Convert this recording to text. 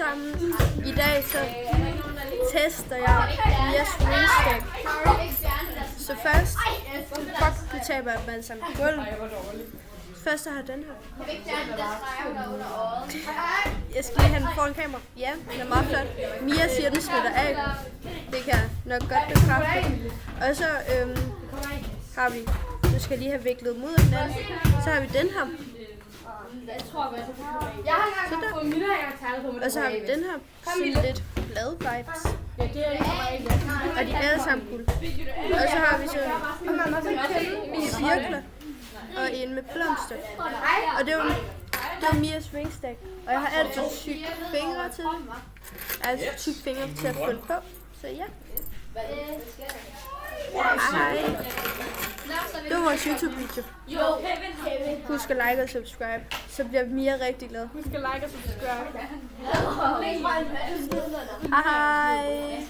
sammen. I dag så tester jeg Mias ringstack. Så først, fuck, det taber jeg med sammen på gulvet. Først har jeg den her. Jeg skal lige have den foran kamera. Ja, den er meget flot. Mia siger, den smitter af. Det kan jeg nok godt bekræfte. Og så har vi, nu skal jeg lige have viklet mod hinanden. Så har vi den her. Og så har vi den her. Sådan lidt blad vibes. Og de er alle sammen guld. Og så har vi så cirkler. Og en med blomster. Og det var Mias ringstack. Og jeg har altid tykke fingre til det. Altså tykke fingre til at følge på. Så ja. Hej. Det var vores YouTube-video. Husk at like og subscribe. Så bliver Mia rigtig glad. Husk at like og subscribe. Hej.